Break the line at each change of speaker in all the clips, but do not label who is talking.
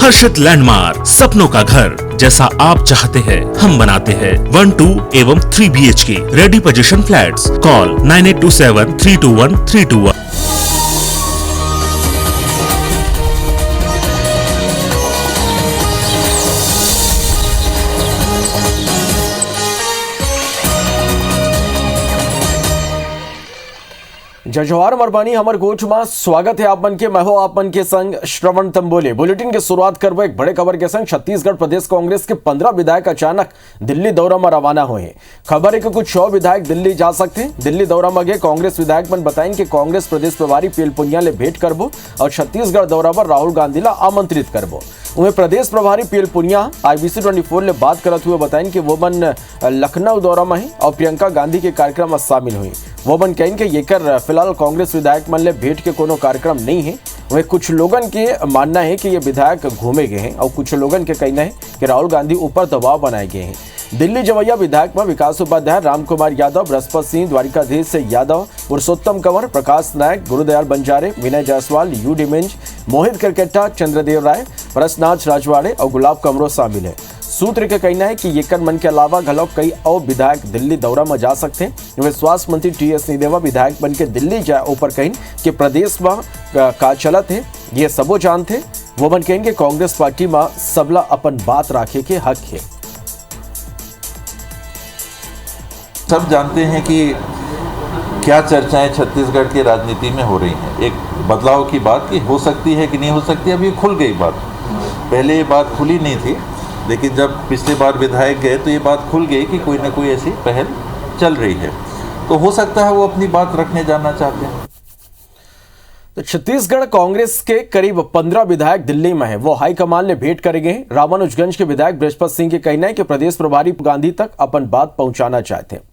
हर्षित landmark, सपनों का घर जैसा आप चाहते हैं हम बनाते हैं। 1, 2 एवं 3 BHK ready position flats. Call 9827321321।
जय जवाहर मरबानी हमर गोच में स्वागत है आप मन के। मैं हो आप मन के संग श्रवण तंबोले। बुलेटिन की शुरुआत करबो एक बड़े खबर के संग। छत्तीसगढ़ प्रदेश कांग्रेस के 15 विधायक अचानक दिल्ली दौरा में रवाना हुए। खबर है कि कुछ 100 विधायक दिल्ली जा सकते हैं। दिल्ली दौरा में गए कांग्रेस विधायक मन बताएं कि कांग्रेस प्रदेश प्रभारी पीएल पुनिया ले भेंट करबो और छत्तीसगढ़ दौरा पर राहुल गांधी ला आमंत्रित करबो। उन्हें प्रदेश प्रभारी पीएल पुनिया IBC 24 ले बात करते हुए बताएं कि वो मन लखनऊ दौरा में है और प्रियंका गांधी के कार्यक्रम में शामिल हुई। वो मन कहें कि ये कर फिलहाल कांग्रेस विधायक मन ले भेंट के कोनो कार्यक्रम नहीं है। वह कुछ लोगन के मानना है कि ये विधायक घूमे गए हैं और कुछ लोगन के कहना है कि राहुल गांधी ऊपर दबाव बनाए गए हैं। दिल्ली जवैया विधायक में विकास उपाध्याय, रामकुमार यादव, बृहस्पति सिंह, द्वारिकाधीश यादव, पुरुषोत्तम कंवर, प्रकाश नायक, गुरुदयाल बंजारे, विनय जायसवाल, यू डिमिंज, मोहित करकेट्टा, चंद्रदेव राय, परसनाथ राजवाड़े और गुलाब कमरो शामिल है। सूत्र का कहना है कि येकर मन के अलावा घलो कई और विधायक दिल्ली दौरा में जा सकते हैं। वे स्वास्थ्य मंत्री TS सिंहदेवा विधायक बन के दिल्ली जाए ऊपर कहें कि प्रदेश में का चलत है ये सबो जानते। वो मन कहें कि कांग्रेस पार्टी में सबला अपन बात रखे के हक है।
सब जानते हैं कि क्या चर्चाएं छत्तीसगढ़ की राजनीति में हो रही हैं। एक बदलाव की बात कि हो सकती है कि नहीं हो सकती, अभी खुल गई बात। पहले ये बात खुली नहीं थी, लेकिन जब पिछली बार विधायक गए तो ये बात खुल गई कि कोई ना कोई ऐसी पहल चल रही है। तो हो सकता है वो अपनी बात रखने जाना चाहते हैं।
तो छत्तीसगढ़ कांग्रेस के करीब 15 विधायक दिल्ली में है। वो हाईकमान ने भेंट करेंगे। रामानुजगंज के विधायक बृहस्पति सिंह के कहना है कि प्रदेश प्रभारी गांधी तक अपन बात पहुंचाना चाहते हैं।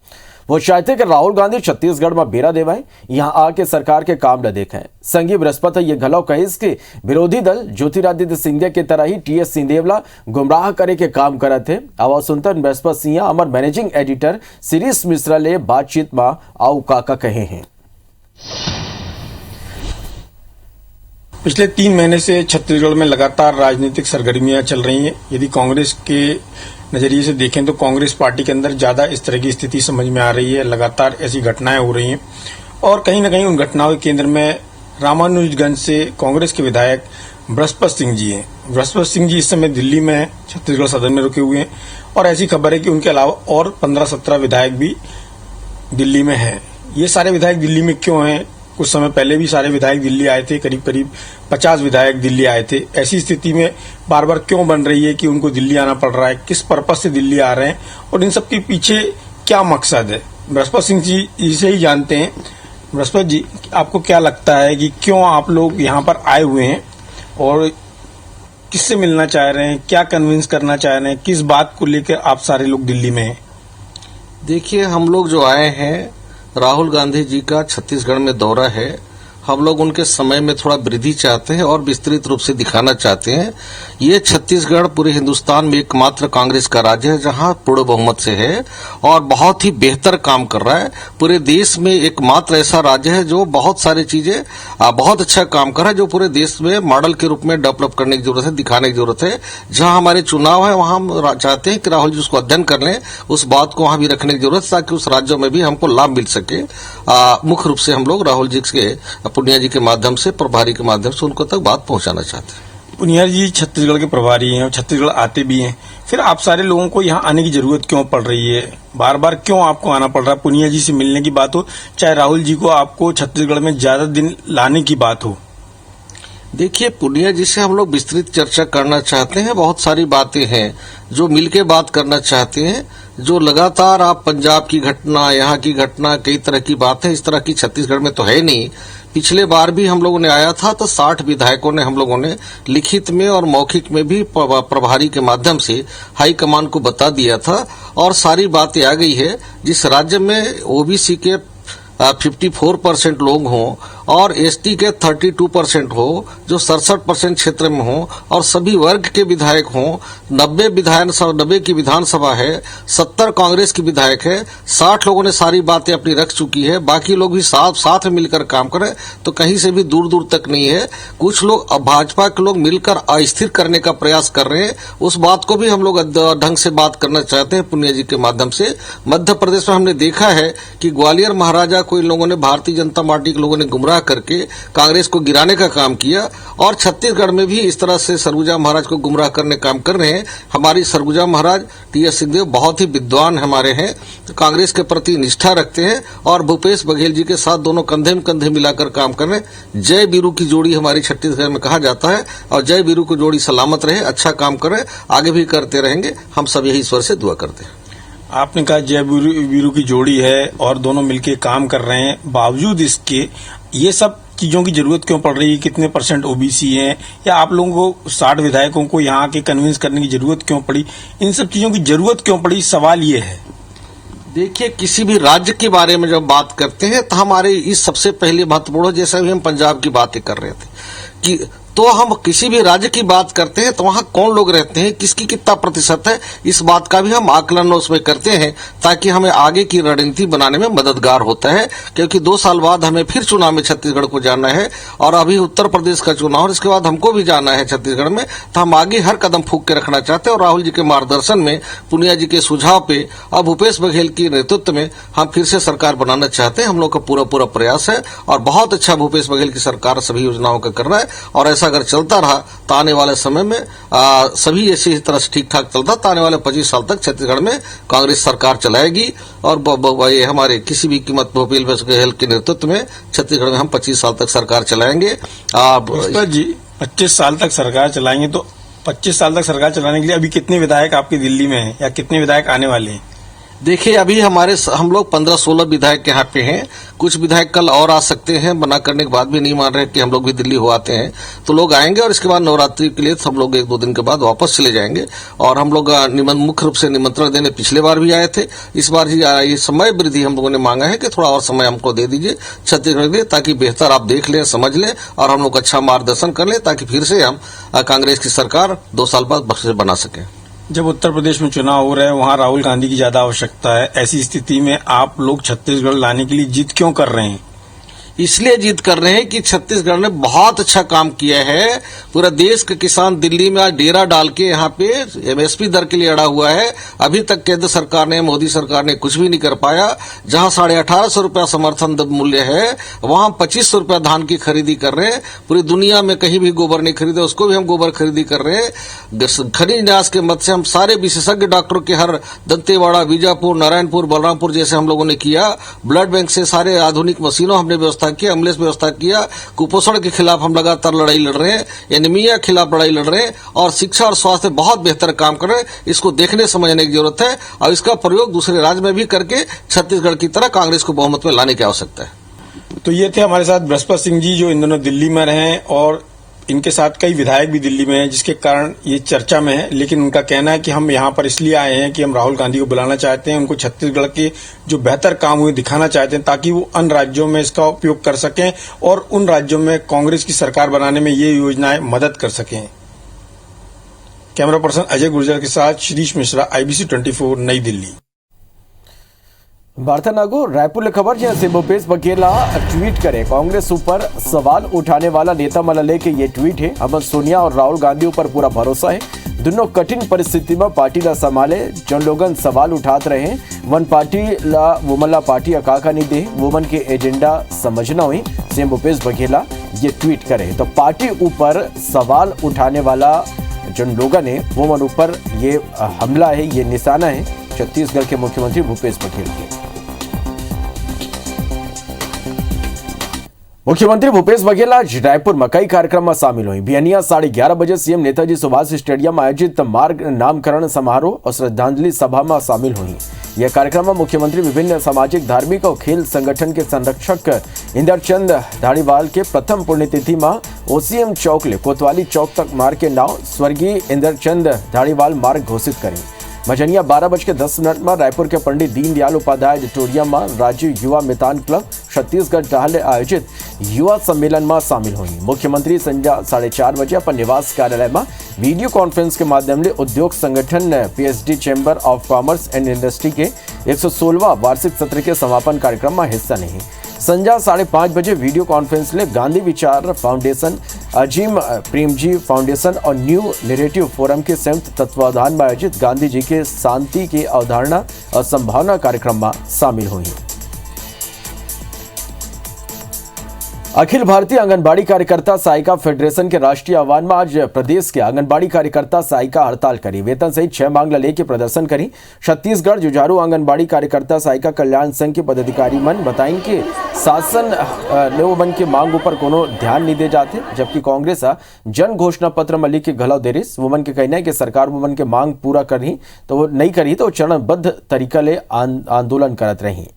वो चाहते कि राहुल गांधी छत्तीसगढ़ में बेरा देवाएं, यहाँ आके सरकार के काम न देखें। संघी बृहस्पति ये घलो कहिस कि विरोधी दल ज्योतिरादित्य सिंधिया के तरह ही TS सिंहदेवला गुमराह करे के काम करत थे। आवाज सुनकर बृहस्पति सिंह अमर मैनेजिंग एडिटर शिरीष मिश्रा ले बातचीत में आओ काका कहे हैं।
पिछले 3 महीने से छत्तीसगढ़ में लगातार राजनीतिक सरगर्मियां चल रही हैं। यदि कांग्रेस के नजरिए से देखें तो कांग्रेस पार्टी के अंदर ज्यादा इस तरह की स्थिति समझ में आ रही है। लगातार ऐसी घटनाएं हो रही हैं और कहीं न कहीं उन घटनाओं के केंद्र में रामानुजगंज से कांग्रेस के विधायक बृहस्पति सिंह जी हैं। बृहस्पति सिंह जी इस समय दिल्ली में हैं, छत्तीसगढ़ सदन में रुके हुए हैं और ऐसी खबर है कि उनके अलावा और 15-17 विधायक भी दिल्ली में हैं। ये सारे विधायक दिल्ली में क्यों हैं? कुछ समय पहले भी सारे विधायक दिल्ली आए थे, करीब 50 विधायक दिल्ली आए थे। ऐसी स्थिति में बार बार क्यों बन रही है कि उनको दिल्ली आना पड़ रहा है? किस पर्पस से दिल्ली आ रहे हैं और इन सब के पीछे क्या मकसद है? बृहस्पति सिंह जी इसे ही जानते हैं। बृहस्पति जी, आपको क्या लगता है कि क्यों आप लोग यहाँ पर आए हुए हैं और किससे मिलना चाह रहे हैं? क्या कन्विंस करना चाह रहे हैं? किस बात को लेकर आप सारे लोग दिल्ली में हैं?
देखिए, हम लोग जो आए हैं, राहुल गांधी जी का छत्तीसगढ़ में दौरा है। हम लोग उनके समय में थोड़ा वृद्धि चाहते हैं और विस्तृत रूप से दिखाना चाहते हैं। ये छत्तीसगढ़ पूरे हिंदुस्तान में एकमात्र कांग्रेस का राज्य है जहां पूर्ण बहुमत से है और बहुत ही बेहतर काम कर रहा है। पूरे देश में एकमात्र ऐसा राज्य है जो बहुत सारी चीजें बहुत अच्छा काम कर रहा है, जो पूरे देश में मॉडल के रूप में डेवलप करने की जरूरत है, दिखाने की जरूरत है। जहां हमारे चुनाव है वहां हम चाहते हैं कि राहुल जी उसको अध्ययन कर लें, उस बात को वहां भी रखने की जरूरत है ताकि उस राज्यों में भी हमको लाभ मिल सके। मुख्य रूप से हम लोग राहुल जी के पुनिया जी के माध्यम से, प्रभारी के माध्यम से उनको तक बात पहुंचाना चाहते हैं।
पुनिया जी छत्तीसगढ़ के प्रभारी हैं और छत्तीसगढ़ आते भी हैं, फिर आप सारे लोगों को यहाँ आने की जरूरत क्यों पड़ रही है? बार बार क्यों आपको आना पड़ रहा है? पुनिया जी से मिलने की बात हो, चाहे राहुल जी को आपको छत्तीसगढ़ में ज्यादा दिन लाने की बात हो।
देखिए, पुनिया जी से हम लोग विस्तृत चर्चा करना चाहते हैं। बहुत सारी बातें हैं जो मिलके बात करना चाहते हैं। जो लगातार आप पंजाब की घटना, यहाँ की घटना, कई तरह की बातें इस तरह की छत्तीसगढ़ में तो है नहीं। पिछले बार भी हम लोगों ने आया था तो 60 विधायकों ने हम लोगों ने लिखित में और मौखिक में भी प्रभारी के माध्यम से हाईकमान को बता दिया था और सारी बातें आ गई है। जिस राज्य में OBC के 54% लोग हों और एसटी के 32% हो, जो 67% क्षेत्र में हो और सभी वर्ग के विधायक हों। 90 की विधानसभा है, 70 कांग्रेस की विधायक है, 60 लोगों ने सारी बातें अपनी रख चुकी है, बाकी लोग भी साथ में मिलकर काम करें तो कहीं से भी दूर दूर तक नहीं है। कुछ लोग भाजपा के लोग मिलकर अस्थिर करने का प्रयास कर रहे हैं, उस बात को भी हम लोग ढंग से बात करना चाहते हैं पुनिया जी के माध्यम से। मध्य प्रदेश में हमने देखा है कि ग्वालियर महाराजा को इन लोगों ने, भारतीय जनता पार्टी के लोगों ने गुमराह करके कांग्रेस को गिराने का काम किया, और छत्तीसगढ़ में भी इस तरह से सरगुजा महाराज को गुमराह करने का काम कर रहे हैं। हमारी सरगुजा महाराज टी.एस. सिंहदेव बहुत ही विद्वान हमारे हैं, तो कांग्रेस के प्रति निष्ठा रखते हैं और भूपेश बघेल जी के साथ दोनों कंधे में कंधे मिलाकर काम कर रहे हैं। जय बीरू की जोड़ी हमारी छत्तीसगढ़ में कहा जाता है, और जय बीरू की जोड़ी सलामत रहे, अच्छा काम करें, आगे भी करते रहेंगे। हम सब यही ईश्वर से दुआ करते हैं।
आपने कहा जय बीरू की जोड़ी है और दोनों मिलकर काम कर रहे हैं, बावजूद इसके ये सब चीजों की जरूरत क्यों पड़ रही है? कितने % ओबीसी हैं, या आप लोगों को 60 विधायकों को यहाँ के कन्विंस करने की जरूरत क्यों पड़ी? इन सब चीजों की जरूरत क्यों पड़ी, सवाल ये है।
देखिए, किसी भी राज्य के बारे में जब बात करते हैं तो हमारे इस सबसे पहले महत्वपूर्ण, जैसा भी हम पंजाब की बातें कर रहे थे कि तो हम किसी भी राज्य की बात करते हैं तो वहां कौन लोग रहते हैं, किसकी कितना प्रतिशत है, इस बात का भी हम आकलन उसमें करते हैं ताकि हमें आगे की रणनीति बनाने में मददगार होता है। क्योंकि 2 साल बाद हमें फिर चुनाव में छत्तीसगढ़ को जाना है, और अभी उत्तर प्रदेश का चुनाव, और इसके बाद हमको भी जाना है छत्तीसगढ़ में, तो हम आगे हर कदम फूंक के रखना चाहते हैं। और राहुल जी के मार्गदर्शन में, पुनिया जी के सुझाव पे और भूपेश बघेल की नेतृत्व में हम फिर से सरकार बनाना चाहते हैं। हम लोग का पूरा प्रयास है, और बहुत अच्छा भूपेश बघेल की सरकार सभी योजनाओं का कर रहा है, और ऐसा अगर चलता रहा तो आने वाले समय में सभी इसी तरह से ठीक ठाक चलता तो आने वाले 25 साल तक छत्तीसगढ़ में कांग्रेस सरकार चलाएगी, और ये हमारे किसी भी कीमत भूपेश बघेल के नेतृत्व में छत्तीसगढ़ में हम 25 साल तक सरकार चलाएंगे।
जी 25 साल तक सरकार चलाएंगे, तो 25 साल तक सरकार चलाने के लिए अभी कितने विधायक आपकी दिल्ली में हैं, या कितने विधायक आने वाले हैं?
देखिए, अभी हम लोग 15-16 विधायक यहाँ पे हैं। कुछ विधायक कल और आ सकते हैं, मना करने के बाद भी नहीं मान रहे कि हम लोग भी दिल्ली हो आते हैं, तो लोग आएंगे, और इसके बाद नवरात्रि के लिए हम लोग 1-2 दिन के बाद वापस चले जाएंगे। और हम लोग मुख्य रूप से निमंत्रण देने पिछले बार भी आए थे, इस बार ये समय वृद्धि हम लोगों ने मांगा है कि थोड़ा और समय हमको दे दीजिए छत्तीसगढ़ के लिए, ताकि बेहतर आप देख लें, समझ लें, और हम लोग अच्छा मार्गदर्शन कर लें, ताकि फिर से हम कांग्रेस की सरकार 2 साल बाद बना सकें।
जब उत्तर प्रदेश में चुनाव हो रहे हैं, वहां राहुल गांधी की ज्यादा आवश्यकता है, ऐसी स्थिति में आप लोग छत्तीसगढ़ लाने के लिए जिद क्यों कर रहे हैं?
इसलिए जिद कर रहे हैं कि छत्तीसगढ़ ने बहुत अच्छा काम किया है। पूरा देश का किसान दिल्ली में आज डेरा डाल के यहाँ पे एमएसपी दर के लिए अड़ा हुआ है। अभी तक केंद्र सरकार ने, मोदी सरकार ने कुछ भी नहीं कर पाया। जहां 1850 रुपया समर्थन मूल्य है, वहां 2500 रुपया धान की खरीदी कर रहे हैं। पूरी दुनिया में कहीं भी गोबर नहीं खरीदे, उसको भी हम गोबर खरीदी कर रहे हैं। खनिज न्यास के मत से हम सारे विशेषज्ञ डॉक्टरों के हर दंतेवाड़ा, बीजापुर, नारायणपुर, बलरामपुर जैसे हम लोगों ने किया। ब्लड बैंक से सारे आधुनिक मशीनों हमने व्यवस्था किया, एम्बुलेंस व्यवस्था किया। कुपोषण के खिलाफ हम लगातार लड़ाई लड़ रहे हैं, एनीमिया के खिलाफ लड़ाई लड़ रहे हैं, और शिक्षा और स्वास्थ्य बहुत बेहतर काम कर रहे हैं। इसको देखने समझने की जरूरत है, और इसका प्रयोग दूसरे राज्य में भी करके छत्तीसगढ़ की तरह कांग्रेस को बहुमत में लाने की आवश्यकता है।
तो ये थे हमारे साथ बृहस्पति सिंह जी, जो इन दोनों दिल्ली में रहे, और इनके साथ कई विधायक भी दिल्ली में हैं, जिसके कारण ये चर्चा में है। लेकिन उनका कहना है कि हम यहाँ पर इसलिए आए हैं कि हम राहुल गांधी को बुलाना चाहते हैं, उनको छत्तीसगढ़ के जो बेहतर काम हुए दिखाना चाहते हैं, ताकि वो अन्य राज्यों में इसका उपयोग कर सकें और उन राज्यों में कांग्रेस की सरकार बनाने में ये योजनाएं मदद कर सकें। कैमरा पर्सन अजय गुर्जर के साथ शिरीष मिश्रा, IBC 24, नई दिल्ली।
भारत नागो रायपुर खबर जहां से भूपेश बघेला ट्वीट करे, कांग्रेस ऊपर सवाल उठाने वाला नेता मला लेके ये ट्वीट है। हम सोनिया और राहुल गांधी ऊपर पूरा भरोसा है, दोनों कठिन परिस्थिति में पार्टी ला संभाले। जन लोगन सवाल उठाते रहे, वन पार्टी ला वुमन ला पार्टी अकाका नहीं दे, वुमन के एजेंडा समझना हुई। सीएम भूपेश बघेला ये ट्वीट करे, तो पार्टी ऊपर सवाल उठाने वाला जन लोगन है, वुमन ऊपर ये हमला है, ये निशाना है छत्तीसगढ़ के मुख्यमंत्री भूपेश बघेल के। मुख्यमंत्री भूपेश बघेल आज रायपुर में कई कार्यक्रम में शामिल हुई। बिहनिया 11:30 बजे सीएम नेताजी सुभाष स्टेडियम में आयोजित मार्ग नामकरण समारोह और श्रद्धांजलि सभा में शामिल हुई। यह कार्यक्रम में मुख्यमंत्री विभिन्न सामाजिक, धार्मिक और खेल संगठन के संरक्षक इंद्रचंद धाड़ीवाल के प्रथम पुण्यतिथि में OCM चौक ले कोतवाली चौक तक मार्ग के नाव स्वर्गीय इंद्रचंद धाड़ीवाल मार्ग घोषित करें। मझनिया 12:10 में रायपुर के पंडित दीनदयाल उपाध्याय ऑडिटोरियम में राजीव युवा मितान क्लब छत्तीसगढ़ टहले आयोजित युवा सम्मेलन में शामिल हुई। मुख्यमंत्री संध्या 4:30 बजे अपन निवास कार्यालय में वीडियो कॉन्फ्रेंस के माध्यम से उद्योग संगठन PhD chamber of commerce and industry के 116वां वार्षिक सत्र के समापन कार्यक्रम में हिस्सा नहीं। संध्या 5:30 बजे वीडियो कॉन्फ्रेंस में गांधी विचार फाउंडेशन, अजीम प्रेमजी फाउंडेशन और न्यू नैरेटिव फोरम के संयुक्त तत्वावधान में आयोजित गांधी जी के शांति की अवधारणा और संभावना कार्यक्रम में शामिल हुई। अखिल भारतीय आंगनबाड़ी कार्यकर्ता सहायिका फेडरेशन के राष्ट्रीय आह्वान में आज प्रदेश के आंगनबाड़ी कार्यकर्ता सहायिका हड़ताल करी। वेतन सहित 6 मांग लेके प्रदर्शन करी। छत्तीसगढ़ जुझारू आंगनबाड़ी कार्यकर्ता सहायिका कल्याण संघ के पदाधिकारी मन बताएं कि शासन ने मन के मांग पर कोनो ध्यान नहीं दे जाते, जबकि कांग्रेस जन घोषणा पत्र में लिख के घलाव दे रही। वुमन के कहना है कि सरकार वुमन के मांग पूरा करी तो वो नहीं करी तो चरणबद्ध तरीका ले आंदोलन करत रही।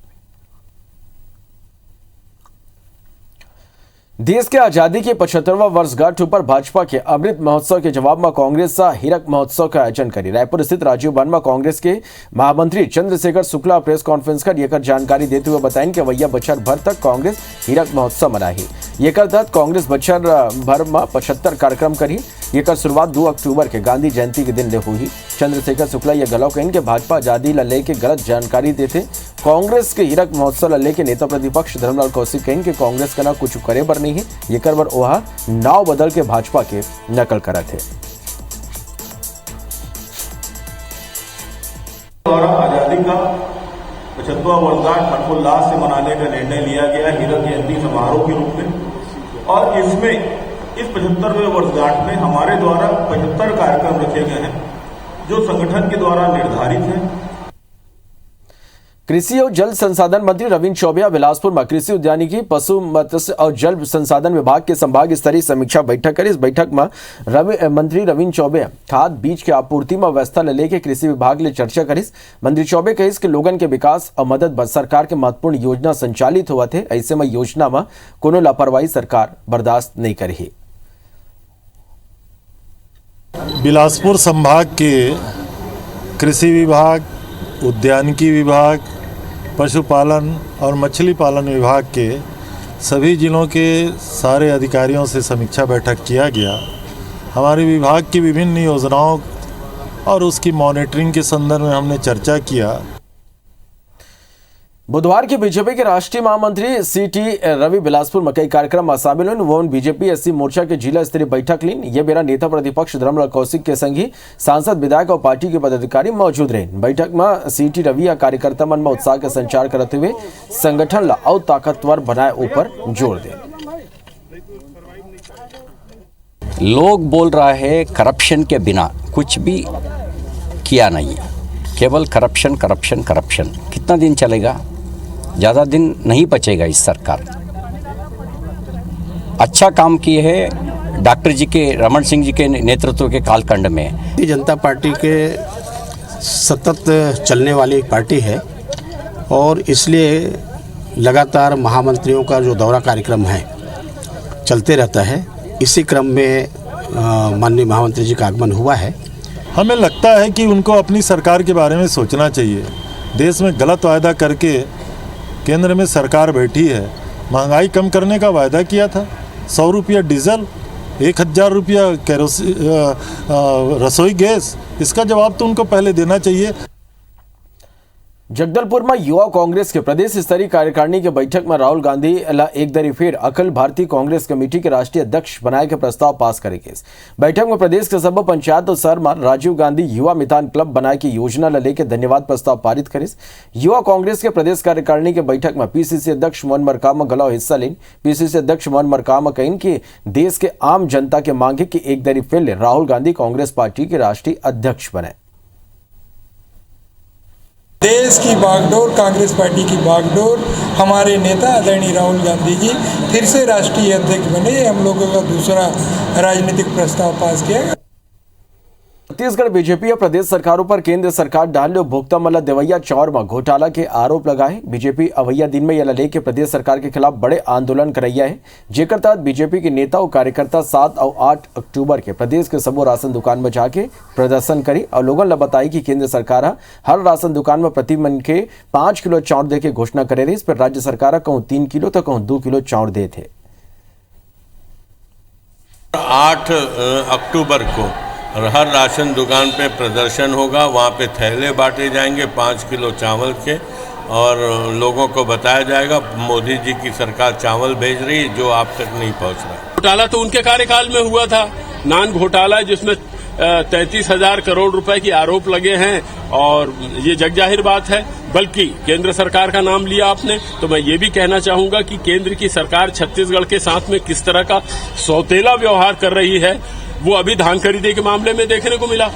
देश के आजादी के 75वां वर्षगांठ पर भाजपा के अमृत महोत्सव के जवाब में कांग्रेस हीरक महोत्सव का आयोजन करी। रायपुर स्थित राजीव भवन में कांग्रेस के महामंत्री चंद्रशेखर शुक्ला प्रेस कॉन्फ्रेंस कर ये जानकारी देते हुए बताएं कि वैया बछर भर तक कांग्रेस हीरक महोत्सव मनाही। ये तहत कांग्रेस बछर भर में 75 कार्यक्रम करी। ये शुरुआत 2 अक्टूबर के गांधी जयंती के दिन हुई। चंद्रशेखर शुक्ला ये गलौ कहें कि भाजपा आजादी ला के गलत जानकारी देते। कांग्रेस के हीरक महोत्सव ला के नेता प्रतिपक्ष धर्मलाल कौशिक कहें कि कांग्रेस का ना कुछ करे बर नहीं है, ये कर बर वह नाव बदल के भाजपा के नकल करत है।
आजादी का 75वां वर्षगांठ हर्षोल्लास से मनाने का निर्णय लिया गया हीरक जयंती समारोह के रूप में, और इसमें इस 75वें वर्षगांठ में हमारे द्वारा 75 कार्यक्रम रखे गए हैं जो संगठन के द्वारा निर्धारित हैं।
कृषि और जल संसाधन मंत्री रविन्द्र चौबे बिलासपुर में कृषि उद्यानिकी, पशु मत्स्य और जल संसाधन विभाग के संभाग स्तरीय समीक्षा बैठक करी। इस बैठक में मंत्री रविन्द्र चौबे खाद बीज के आपूर्ति में व्यवस्था लेके कृषि विभाग ले चर्चा करीस। मंत्री चौबे कहिस कि लोगन के विकास और मदद सरकार के महत्वपूर्ण योजना संचालित हुआ थे, ऐसे में योजना में कोनो लापरवाही सरकार बर्दाश्त नहीं करी।
बिलासपुर संभाग के कृषि विभाग, उद्यानिकी विभाग, पशुपालन और मछली पालन विभाग के सभी जिलों के सारे अधिकारियों से समीक्षा बैठक किया गया। हमारे विभाग की विभिन्न योजनाओं और उसकी मॉनिटरिंग के संदर्भ में हमने चर्चा किया।
बुधवार की बीजेपी के राष्ट्रीय महामंत्री सीटी रवि बिलासपुर में कई कार्यक्रम में शामिल हुए। वो बीजेपी एससी मोर्चा के जिला स्तरीय बैठक ली। ये मेरा नेता प्रतिपक्ष धर्मलाल कौशिक के संगी सांसद, विधायक और पार्टी के पदाधिकारी मौजूद रहे। बैठक में सीटी रवि कार्यकर्ता मन में उत्साह का संचार करते हुए संगठन ला और ताकतवर बनाए ऊपर जोर दे।
लोग बोल रहा है करप्शन के बिना कुछ भी किया नहीं, केवल करप्शन करप्शन करप्शन। कितना दिन चलेगा? ज़्यादा दिन नहीं बचेगा इस सरकार। अच्छा काम किए है डॉक्टर जी के, रमन सिंह जी के नेतृत्व के कालखंड में।
भारतीय जनता पार्टी के सतत चलने वाली पार्टी है और इसलिए लगातार महामंत्रियों का जो दौरा कार्यक्रम है चलते रहता है। इसी क्रम में माननीय महामंत्री जी का आगमन हुआ है।
हमें लगता है कि उनको अपनी सरकार के बारे में सोचना चाहिए। देश में गलत वायदा करके केंद्र में सरकार बैठी है। महंगाई कम करने का वायदा किया था। 100 रुपया डीजल, 1000 रुपया रसोई गैस, इसका जवाब तो उनको पहले देना चाहिए।
जगदलपुर में युवा कांग्रेस के प्रदेश स्तरीय कार्यकारिणी के बैठक में राहुल गांधी ला एक दरी फिर अखिल भारतीय कांग्रेस कमेटी के राष्ट्रीय अध्यक्ष बनाए के प्रस्ताव पास करेंगे। बैठक में प्रदेश के सब पंचायत और शहर में राजीव गांधी युवा मितान क्लब बनाए की योजना ला लेकर धन्यवाद प्रस्ताव पारित करे। युवा कांग्रेस के प्रदेश कार्यकारिणी के बैठक में पीसीसी अध्यक्ष मोहन मरकाम गलाव हिस्सा लेन। पीसीसी अध्यक्ष मोहन मरकाम कहीं कि देश के आम जनता के मांगे की एक दरी फिर राहुल गांधी कांग्रेस पार्टी के राष्ट्रीय अध्यक्ष बने।
देश की बागडोर, कांग्रेस पार्टी की बागडोर, हमारे नेता आदरणीय राहुल गांधी जी फिर से राष्ट्रीय अध्यक्ष बने। हम लोगों का दूसरा राजनीतिक प्रस्ताव पास किया गया।
छत्तीसगढ़ बीजेपी और प्रदेश सरकारों पर केंद्र सरकार डाले उपभोक्ता मल्ला देवैया चौर में घोटाला के आरोप लगाए। बीजेपी अवैया दिन में यह लेके प्रदेश सरकार के खिलाफ बड़े आंदोलन करैया है, जेकर तहत बीजेपी के नेता और कार्यकर्ता 7 और 8 अक्टूबर के प्रदेश के सबो राशन दुकान में जाके प्रदर्शन करी और लोगों ने बताई कि केंद्र सरकार हर राशन दुकान में प्रति मन के 5 किलो चाउर दे के घोषणा करे रही। इस पर राज्य सरकार कहूँ 3 किलो तो कहूँ 2 किलो चाउर दे थे।
8 अक्टूबर को हर राशन दुकान पे प्रदर्शन होगा। वहाँ पे थैले बांटे जाएंगे 5 किलो चावल के और लोगों को बताया जाएगा मोदी जी की सरकार चावल भेज रही है जो आप तक नहीं पहुँच रहा।
घोटाला तो उनके कार्यकाल में हुआ था, नान घोटाला, जिसमें 33,000 करोड़ रुपए की आरोप लगे हैं और ये जग जाहिर बात है। बल्कि केंद्र सरकार का नाम लिया आपने, तो मैं ये भी कहना चाहूंगा कि केंद्र की सरकार छत्तीसगढ़ के साथ में किस तरह का सौतेला व्यवहार कर रही है वो अभी धान खरीदी के मामले में देखने को मिला।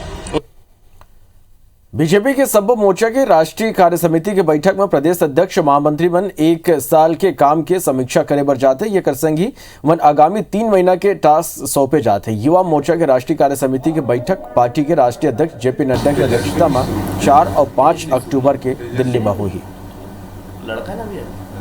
बीजेपी के सब्बो मोर्चा की राष्ट्रीय कार्य समिति की बैठक में प्रदेश अध्यक्ष महामंत्री मन 1 साल के काम के समीक्षा करे बर जाते। ये कर संगी वन आगामी 3 महीना के टास्क सौंपे जाते। युवा मोर्चा के राष्ट्रीय कार्य समिति की बैठक पार्टी के राष्ट्रीय अध्यक्ष जेपी नड्डा की अध्यक्षता में 4 और 5 अक्टूबर के दिल्ली में हुई।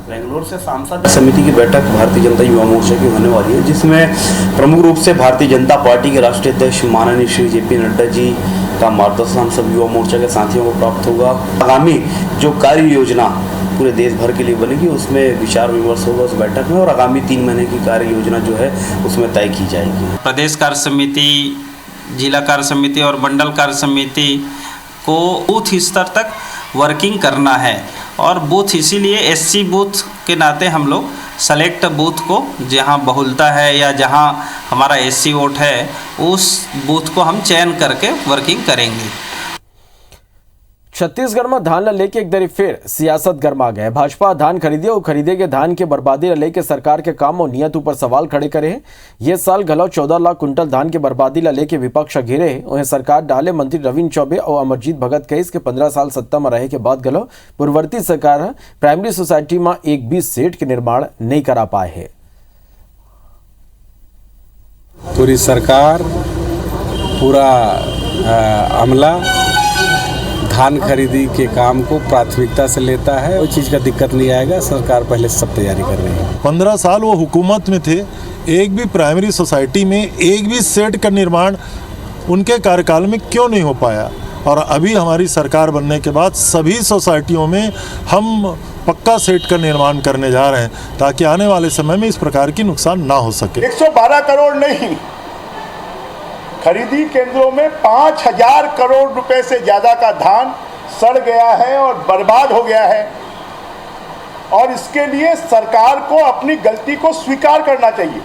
बेंगलोर से सांसद समिति की बैठक भारतीय जनता युवा मोर्चा की होने वाली है, जिसमें प्रमुख रूप से भारतीय जनता पार्टी के राष्ट्रीय अध्यक्ष माननीय श्री जेपी नड्डा जी का मार्गदर्शन हम सब युवा मोर्चा के साथियों को प्राप्त होगा। आगामी जो कार्य योजना पूरे देश भर के लिए बनेगी उसमें विचार विमर्श होगा उस बैठक में और आगामी 3 महीने की कार्य योजना जो है उसमें तय की जाएगी।
प्रदेश कार्य समिति, जिला कार्य समिति और मंडल कार्य समिति को बूथ स्तर तक वर्किंग करना है और बूथ इसीलिए एससी बूथ के नाते हम लोग सेलेक्ट बूथ को जहां बहुलता है या जहां हमारा एससी वोट है उस बूथ को हम चयन करके वर्किंग करेंगे।
छत्तीसगढ़ में धान ला लेके एक दरी फिर सियासत गरमा गए। भाजपा धान खरीदे और खरीदे के धान के बर्बादी ला लेके सरकार के काम और नियत ऊपर सवाल खड़े करे हैं। ये साल घलो 14 लाख कुंटल धान के बर्बादी ला लेके विपक्ष घिरे है। उन्हें सरकार डाले मंत्री रविंद्र चौबे और अमरजीत भगत कहिस के 15 साल सत्ता में रहे के बाद घलो पूर्ववर्ती सरकार प्राइमरी सोसाइटी में एक भी सेट के निर्माण नहीं करा पाए है।
पूरी सरकार, पूरा अमला धान खरीदी के काम को प्राथमिकता से लेता है। कोई चीज़ का दिक्कत नहीं आएगा, सरकार पहले से सब तैयारी कर रही है।
15 साल वो हुकूमत में थे, एक भी प्राइमरी सोसाइटी में एक भी सेट का निर्माण उनके कार्यकाल में क्यों नहीं हो पाया। और अभी हमारी सरकार बनने के बाद सभी सोसाइटियों में हम पक्का सेट का निर्माण करने जा रहे हैं ताकि आने वाले समय में इस प्रकार की नुकसान ना हो सके।
112 करोड़ नहीं, खरीदी केंद्रों में 5,000 करोड़ रुपए से ज्यादा का धान सड़ गया है और बर्बाद हो गया है और इसके लिए सरकार को अपनी गलती को स्वीकार करना चाहिए।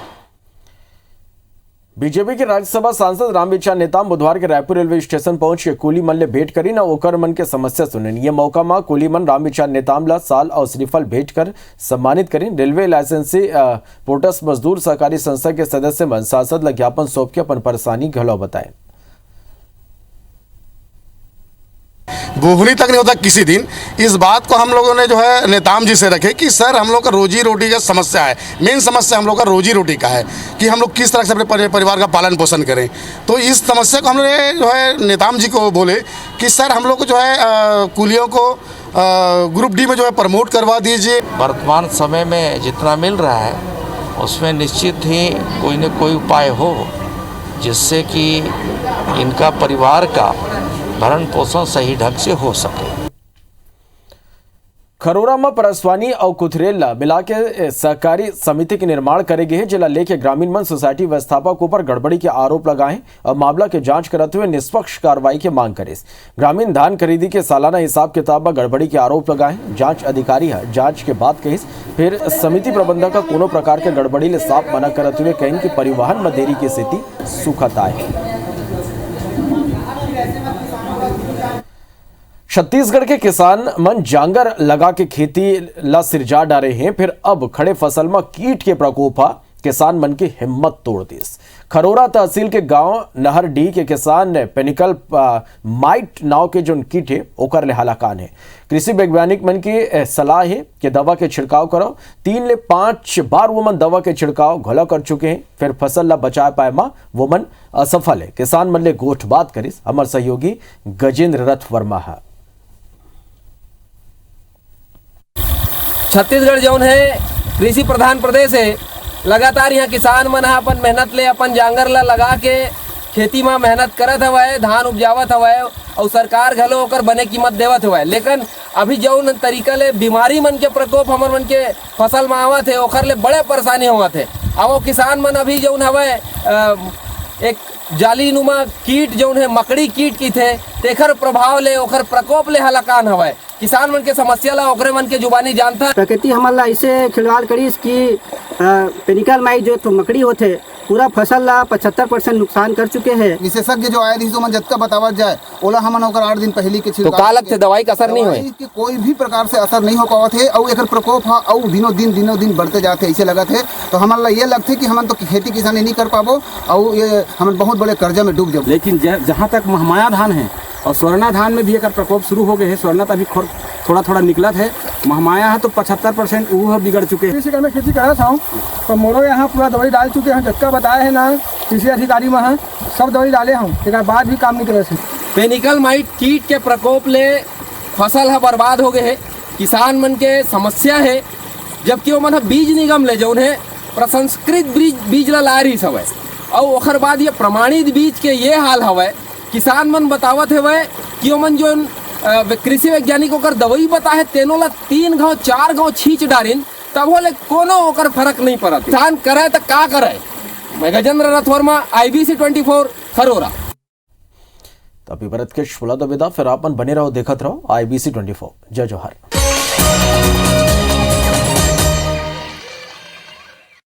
बीजेपी के राज्यसभा सांसद रामविचार नेताम बुधवार के रायपुर रेलवे स्टेशन पहुंच के कुली मन ले भेंट करी न ओकर मन के समस्या सुनन। ये मौका में कुली मन रामविचार नेताम ला साल और श्रीफल भेंट कर सम्मानित करी। रेलवे लाइसेंसी पोर्टस मजदूर सहकारी संस्था के सदस्य मन सांसद ला ज्ञापन सौंप के अपन परेशानी घलो बताए।
बुभनी तक नहीं होता किसी दिन। इस बात को हम लोगों ने जो है नेताम जी से रखे कि सर हम लोग का रोजी रोटी का समस्या है, मेन समस्या हम लोग का रोजी रोटी का है कि हम लोग किस तरह से अपने परिवार का पालन पोषण करें। तो इस समस्या को हमने जो है नेताम जी को बोले कि सर हम लोग को जो है कुलियों को ग्रुप डी में जो है प्रमोट करवा दीजिए।
वर्तमान समय में जितना मिल रहा है उसमें निश्चित ही कोई न कोई उपाय हो जिससे कि इनका परिवार का भरण पोषण सही ढंग से हो सके।
खरोरा में परसवानी और कुथरेला मिला के सहकारी समिति के निर्माण करेगी है, जिला लेके ग्रामीण मन सोसाइटी व्यवस्थापक ऊपर गड़बड़ी के आरोप लगाए और मामला के जांच करते हुए निष्पक्ष कार्रवाई की मांग करे। ग्रामीण धान खरीदी के सालाना हिसाब किताब में गड़बड़ी के आरोप लगाए। जांच अधिकारी है जांच के बाद कहिस फिर समिति प्रबंधक का कोनो प्रकार के गड़बड़ी ले साफ मना करते हुए कहीं कि परिवहन में देरी की स्थिति सुखद है। छत्तीसगढ़ के किसान मन जांगर लगा के खेती ला सिरजा डाले हैं, फिर अब खड़े फसल में कीट के प्रकोप किसान मन की हिम्मत तोड़ दिस। खरोरा तहसील के गांव नहर डी के किसान ने पेनिकल माइट नाव के जो कीट है ओकर ले हलाकान है। कृषि वैज्ञानिक मन की सलाह है कि दवा के छिड़काव करो। 3 ले 5 बार वो मन दवा के छिड़काव घोला कर चुके हैं, फिर फसल ला बचा पाए मा वो मन असफल है। किसान मन ले गोठ बात करिस हमार सहयोगी गजेंद्र रथ वर्मा है।
छत्तीसगढ़ जौन है कृषि प्रधान प्रदेश है, लगातार यहाँ किसान मन अपन मेहनत ले अपन जांगर ला लगा के खेती में मेहनत करत हवय, धान उपजावत हवय और सरकार घलो ओकर बने कीमत देवत हवय। लेकिन अभी जौन तरीका ले बीमारी मन के प्रकोप हमर मन के फसल में आवत है ओकर ले बड़े परेशानी होवत है। अब वो किसान मन अभी जौन हवे एक जालीनुमा कीट जौन है मकड़ी कीट की थे तेखर प्रभाव ले ओखर प्रकोप ले हलाकान हवे। किसान मन के समस्या ला ओकरे मन के जुबानी जानता।
प्रकृति हमन ला ऐसे खिलवाड़ करीस कि पेनिकल माई जो तो मकड़ी होते पूरा फसल ला 75% नुकसान कर चुके हैं।
विशेषज्ञ जो आए रही मन जत्का बतावत जाए ओला हमन ओकर 8 दिन पहले के
तो का लगते दवाई का असर नहीं होए
कि कोई भी प्रकार से असर नहीं हो पावत है और एकर प्रकोप हा और दिनों दिन बढ़ते जाते ऐसे लगत है। तो हमन ला ये लगते कि हमन तो खेती किसानी नहीं कर पाबो और ये हमन बहुत बड़े कर्जा में डूब जाबो।
लेकिन जहाँ तक महमाया धान है और स्वर्णा धान में भी एक प्रकोप शुरू हो गए है। स्वर्णा अभी थोड़ा निकलत है, महमाया है तो 75% वो बिगड़ चुके हैं।
कृषि में खेती कर रहा हूँ तो मोरो यहाँ पूरा दवाई डाल चुके हैं, जत्का बताए हैं ना कृषि अधिकारी वहाँ सब दवाई डाले हम, एक बाद भी काम नहीं करे थे।
पेनिकल माइट कीट के प्रकोप ले फसल है बर्बाद हो गए है। किसान मन के समस्या है, जबकि वो मन बीज निगम ले जो है प्रसंस्कृत बीज ला रही सब है और ओखर बाद ये प्रमाणित बीज के ये हाल हवे। किसान मन बतावत है कि ओमन जो कृषि वैज्ञानिकों कर दवाई बता है तेनो ला 3 गाँव 4 गाँव छींच डारिन तब हो ले कोनो ओकर फर्क नहीं पड़त। किसान करे तो का करे। मैं गजेंद्र रथवर्मा IBC 24 खरोरा।
अभी भरत के शुला तो विदा, फिर आपन बने रहो देखत रहो IBC 24। जय जोहार।